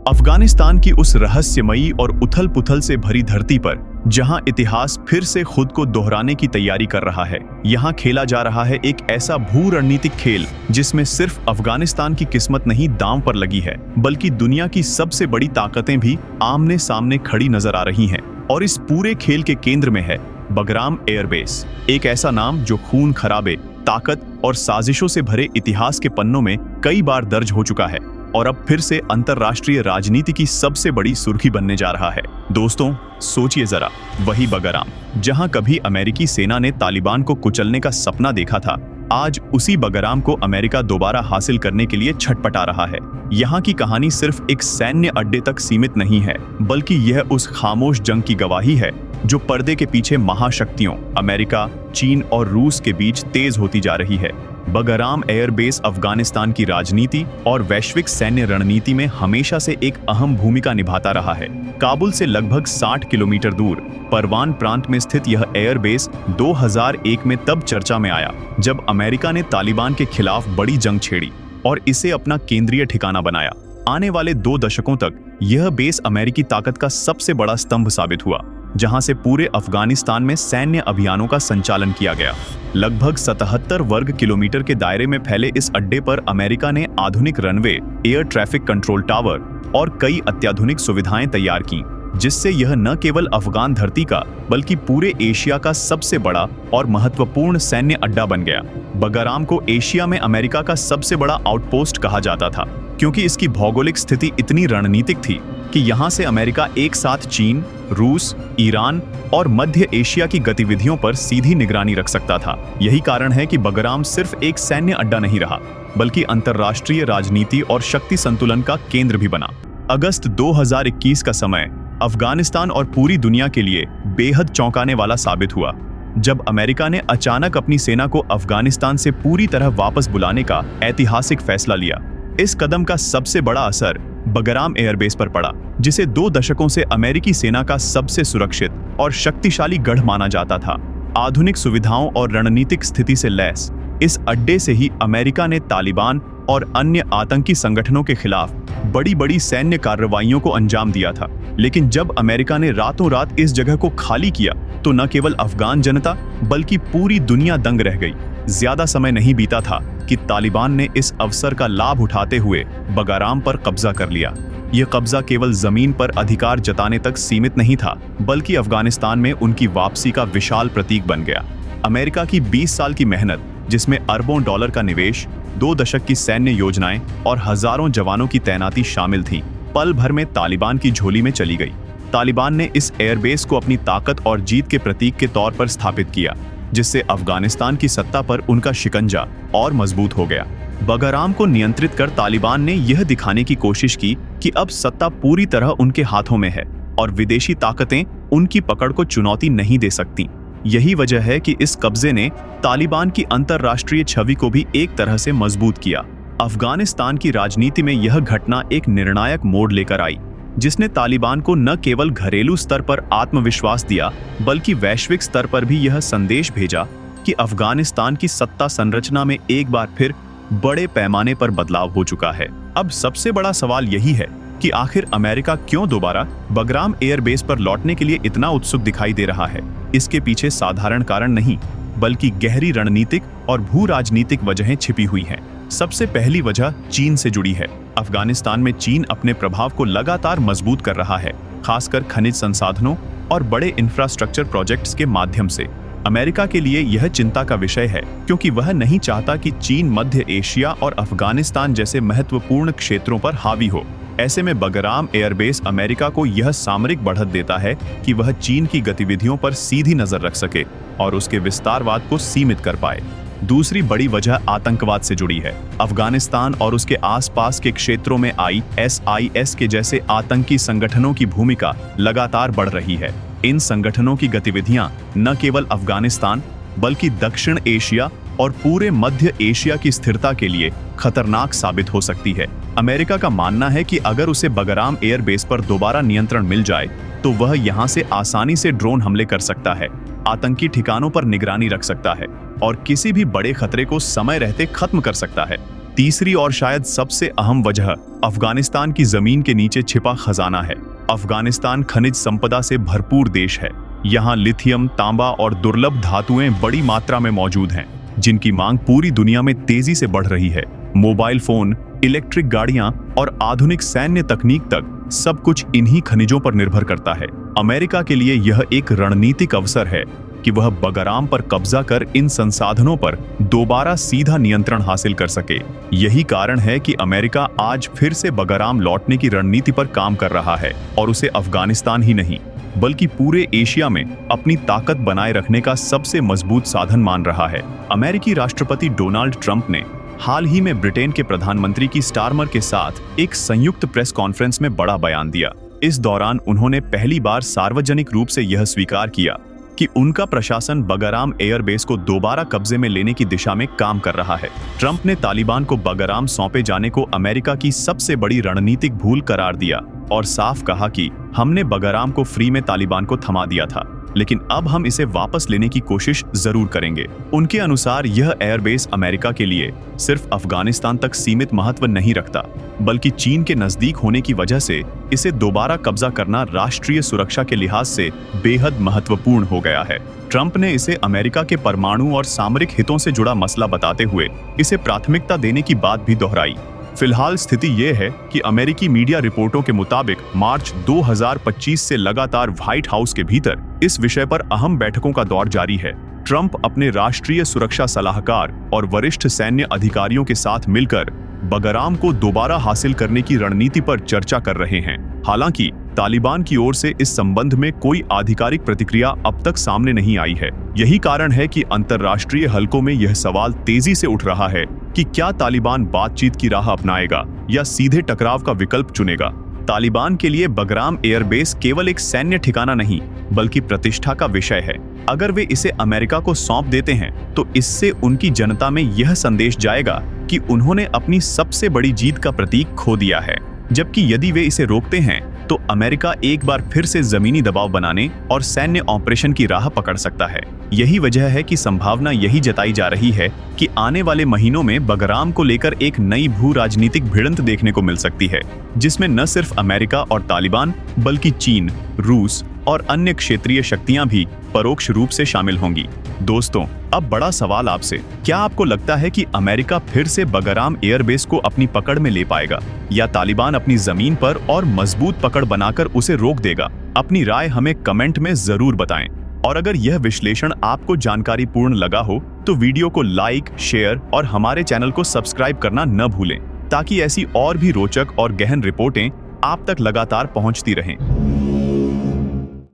अफगानिस्तान की उस रहस्यमयी और उथल-पुथल से भरी धरती पर जहां इतिहास फिर से खुद को दोहराने की तैयारी कर रहा है, यहां खेला जा रहा है एक ऐसा भू रणनीतिक खेल जिसमें सिर्फ अफगानिस्तान की किस्मत नहीं दांव पर लगी है, बल्कि दुनिया की सबसे बड़ी ताकतें भी आमने सामने खड़ी नजर आ रही हैं। और इस पूरे खेल के केंद्र में है बगराम एयरबेस, एक ऐसा नाम जो खून खराबे, ताकत और साजिशों से भरे इतिहास के पन्नों में कई बार दर्ज हो चुका है और अब फिर से अंतर्राष्ट्रीय राजनीति की सबसे बड़ी सुर्खी बनने जा रहा है। दोस्तों, सोचिए जरा, वही बगराम जहां कभी अमेरिकी सेना ने तालिबान को कुचलने का सपना देखा था, आज उसी बगराम को अमेरिका दोबारा हासिल करने के लिए छटपटा रहा है। यहाँ की कहानी सिर्फ एक सैन्य अड्डे तक सीमित नहीं है, बल्कि यह उस खामोश जंग की गवाही है जो पर्दे के पीछे महाशक्तियों अमेरिका, चीन और रूस के बीच तेज होती जा रही है। बगराम एयरबेस अफगानिस्तान की राजनीति और वैश्विक सैन्य रणनीति में हमेशा से एक अहम भूमिका निभाता रहा है। काबुल से लगभग 60 किलोमीटर दूर परवान प्रांत में स्थित यह एयरबेस 2001 में तब चर्चा में आया जब अमेरिका ने तालिबान के खिलाफ बड़ी जंग छेड़ी और इसे अपना केंद्रीय ठिकाना बनाया। आने वाले 2 दशकों तक यह बेस अमेरिकी ताकत का सबसे बड़ा स्तंभ साबित हुआ, जहां से पूरे अफगानिस्तान में सैन्य अभियानों का संचालन किया गया। लगभग 77 वर्ग किलोमीटर के दायरे में फैले इस अड्डे पर अमेरिका ने आधुनिक runway, air traffic control tower और कई अत्याधुनिक सुविधाएं तैयार की, जिससे यह न केवल अफगान धरती का बल्कि पूरे एशिया का सबसे बड़ा और महत्वपूर्ण सैन्य अड्डा बन गया। बगराम को एशिया में अमेरिका का सबसे बड़ा आउटपोस्ट कहा जाता था, क्योंकि इसकी भौगोलिक स्थिति इतनी रणनीतिक थी कि यहाँ से अमेरिका एक साथ चीन, रूस, ईरान और मध्य एशिया की गतिविधियों पर सीधी निगरानी रख सकता था। यही कारण है कि बगराम सिर्फ एक सैन्य अड्डा नहीं रहा, बल्कि अंतर्राष्ट्रीय राजनीति और शक्ति संतुलन का केंद्र भी बना। अगस्त 2021 का समय अफगानिस्तान और पूरी दुनिया के लिए बेहद चौंकाने वाला साबित हुआ, जब अमेरिका ने अचानक अपनी सेना को अफगानिस्तान से पूरी तरह वापस बुलाने का ऐतिहासिक फैसला लिया। इस कदम का सबसे बड़ा असर बगराम एयरबेस पर पड़ा, जिसे 2 दशकों से अमेरिकी सेना का सबसे सुरक्षित और शक्तिशाली गढ़ माना जाता था। आधुनिक सुविधाओं और रणनीतिक स्थिति से लैस इस अड्डे से ही अमेरिका ने तालिबान और अन्य आतंकी संगठनों के खिलाफ बड़ी सैन्य कार्रवाइयों को अंजाम दिया था। लेकिन जब अमेरिका ने रातों रात इस जगह को खाली किया, तो न केवल अफगान जनता बल्कि पूरी दुनिया दंग रह गई। ज्यादा समय नहीं बीता था कि तालिबान ने इस अवसर का लाभ उठाते हुए बगराम पर कब्जा कर लिया। यह कब्जा केवल जमीन पर अधिकार जताने तक सीमित नहीं था, बल्कि अफगानिस्तान में उनकी वापसी का विशाल प्रतीक बन गया। अमेरिका की 20 साल की मेहनत, जिसमें अरबों डॉलर का निवेश, 2 दशक की सैन्य योजनाएं और हजारों जवानों की तैनाती शामिल थी, पल भर में तालिबान की झोली में चली गई। तालिबान ने इस एयरबेस को अपनी ताकत और जीत के प्रतीक के तौर पर स्थापित किया, जिससे अफगानिस्तान की सत्ता पर उनका शिकंजा और मजबूत हो गया। बगराम को नियंत्रित कर तालिबान ने यह दिखाने की कोशिश की कि अब सत्ता पूरी तरह उनके हाथों में है और विदेशी ताकतें उनकी पकड़ को चुनौती नहीं दे सकती। यही वजह है कि इस कब्जे ने तालिबान की अंतर्राष्ट्रीय छवि को भी एक तरह से मजबूत किया। अफगानिस्तान की राजनीति में यह घटना एक निर्णायक मोड़ लेकर आई, जिसने तालिबान को न केवल घरेलू स्तर पर आत्मविश्वास दिया, बल्कि वैश्विक स्तर पर भी यह संदेश भेजा कि अफगानिस्तान की सत्ता संरचना में एक बार फिर बड़े पैमाने पर बदलाव हो चुका है। अब सबसे बड़ा सवाल यही है कि आखिर अमेरिका क्यों दोबारा बगराम एयरबेस पर लौटने के लिए इतना उत्सुक दिखाई दे रहा है। इसके पीछे साधारण कारण नहीं, बल्कि गहरी रणनीतिक और भू राजनीतिक वजहें छिपी हुई हैं। सबसे पहली वजह चीन से जुड़ी है। अफगानिस्तान में चीन अपने प्रभाव को लगातार मजबूत कर रहा है, खासकर खनिज संसाधनों और बड़े इंफ्रास्ट्रक्चर प्रोजेक्ट्स के माध्यम से। अमेरिका के लिए यह चिंता का विषय है, क्योंकि वह नहीं चाहता कि चीन मध्य एशिया और अफगानिस्तान जैसे महत्वपूर्ण क्षेत्रों पर हावी हो। ऐसे में बगराम एयरबेस अमेरिका को यह सामरिक बढ़त देता है कि वह चीन की गतिविधियों पर सीधी नजर रख सके और उसके विस्तारवाद को सीमित कर पाए। दूसरी बड़ी वजह आतंकवाद से जुड़ी है। अफगानिस्तान और उसके आसपास के क्षेत्रों में ISIS के जैसे आतंकी संगठनों की भूमिका लगातार बढ़ रही है। इन संगठनों की गतिविधियां न केवल अफगानिस्तान बल्कि दक्षिण एशिया और पूरे मध्य एशिया की स्थिरता के लिए खतरनाक साबित हो सकती है। अमेरिका का मानना है कि अगर उसे बगराम एयरबेस पर दोबारा नियंत्रण मिल जाए, तो वह यहां से आसानी से ड्रोन हमले कर सकता है, आतंकी ठिकानों पर निगरानी रख सकता है और किसी भी बड़े खतरे को समय रहते खत्म कर सकता है। तीसरी और शायद सबसे अहम वजह अफगानिस्तान की जमीन के नीचे छिपा खजाना है। अफगानिस्तान खनिज संपदा से भरपूर देश है। यहाँ लिथियम, तांबा और दुर्लभ धातुएं बड़ी मात्रा में मौजूद हैं, जिनकी मांग पूरी दुनिया में तेजी से बढ़ रही है। मोबाइल फोन, इलेक्ट्रिक गाड़ियां और आधुनिक सैन्य तकनीक तक सब कुछ इन्हीं खनिजों पर निर्भर करता है। अमेरिका के लिए यह एक रणनीतिक अवसर है कि वह बगराम पर कब्जा कर इन संसाधनों पर दोबारा सीधा नियंत्रण हासिल कर सके। यही कारण है कि अमेरिका आज फिर से बगराम लौटने की रणनीति पर काम कर रहा है और उसे अफगानिस्तान ही नहीं बल्कि पूरे एशिया में अपनी ताकत बनाए रखने का सबसे मजबूत साधन मान रहा है। अमेरिकी राष्ट्रपति डोनाल्ड ट्रंप ने हाल ही में ब्रिटेन के प्रधानमंत्री की स्टारमर के साथ एक संयुक्त प्रेस कॉन्फ्रेंस में बड़ा बयान दिया। इस दौरान उन्होंने पहली बार सार्वजनिक रूप से यह स्वीकार किया कि उनका प्रशासन बगराम एयरबेस को दोबारा कब्जे में लेने की दिशा में काम कर रहा है। ट्रंप ने तालिबान को बगराम सौंपे जाने को अमेरिका की सबसे बड़ी रणनीतिक भूल करार दिया और साफ कहा कि हमने बगराम को फ्री में तालिबान को थमा दिया था, लेकिन अब हम इसे वापस लेने की कोशिश जरूर करेंगे। उनके अनुसार यह एयरबेस अमेरिका के लिए सिर्फ अफगानिस्तान तक सीमित महत्व नहीं रखता, बल्कि चीन के नजदीक होने की वजह से इसे दोबारा कब्जा करना राष्ट्रीय सुरक्षा के लिहाज से बेहद महत्वपूर्ण हो गया है। ट्रंप ने इसे अमेरिका के परमाणु और सामरिक हितों से जुड़ा मसला बताते हुए इसे प्राथमिकता देने की बात भी दोहराई। फिलहाल स्थिति ये है कि अमेरिकी मीडिया रिपोर्टों के मुताबिक मार्च 2025 से लगातार व्हाइट हाउस के भीतर इस विषय पर अहम बैठकों का दौर जारी है। ट्रंप अपने राष्ट्रीय सुरक्षा सलाहकार और वरिष्ठ सैन्य अधिकारियों के साथ मिलकर बगराम को दोबारा हासिल करने की रणनीति पर चर्चा कर रहे हैं। हालांकि तालिबान की ओर से इस संबंध में कोई आधिकारिक प्रतिक्रिया अब तक सामने नहीं आई है। यही कारण है कि अंतर्राष्ट्रीय हलकों में यह सवाल तेजी से उठ रहा है कि क्या तालिबान बातचीत की राह अपनाएगा या सीधे टकराव का विकल्प चुनेगा। तालिबान के लिए बगराम एयरबेस केवल एक सैन्य ठिकाना नहीं बल्कि प्रतिष्ठा का विषय है। अगर वे इसे अमेरिका को सौंप देते हैं तो इससे उनकी जनता में यह संदेश जाएगा कि उन्होंने अपनी सबसे बड़ी जीत का प्रतीक खो दिया है। जबकि यदि वे इसे रोकते हैं तो अमेरिका एक बार फिर से जमीनी दबाव बनाने और सैन्य ऑपरेशन की राह पकड़ सकता है। यही वजह है कि संभावना यही जताई जा रही है कि आने वाले महीनों में बगराम को लेकर एक नई भू राजनीतिक भिड़ंत देखने को मिल सकती है, जिसमें न सिर्फ अमेरिका और तालिबान बल्कि चीन, रूस और अन्य क्षेत्रीय शक्तियां भी परोक्ष रूप से शामिल होंगी। दोस्तों, अब बड़ा सवाल आपसे, क्या आपको लगता है कि अमेरिका फिर से बगराम एयरबेस को अपनी पकड़ में ले पाएगा या तालिबान अपनी जमीन पर और मजबूत पकड़ बनाकर उसे रोक देगा? अपनी राय हमें कमेंट में जरूर बताएं। और अगर यह विश्लेषण आपको जानकारीपूर्ण लगा हो तो वीडियो को लाइक, शेयर और हमारे चैनल को सब्सक्राइब करना न भूलें, ताकि ऐसी और भी रोचक और गहन रिपोर्टें आप तक लगातार पहुंचती रहें।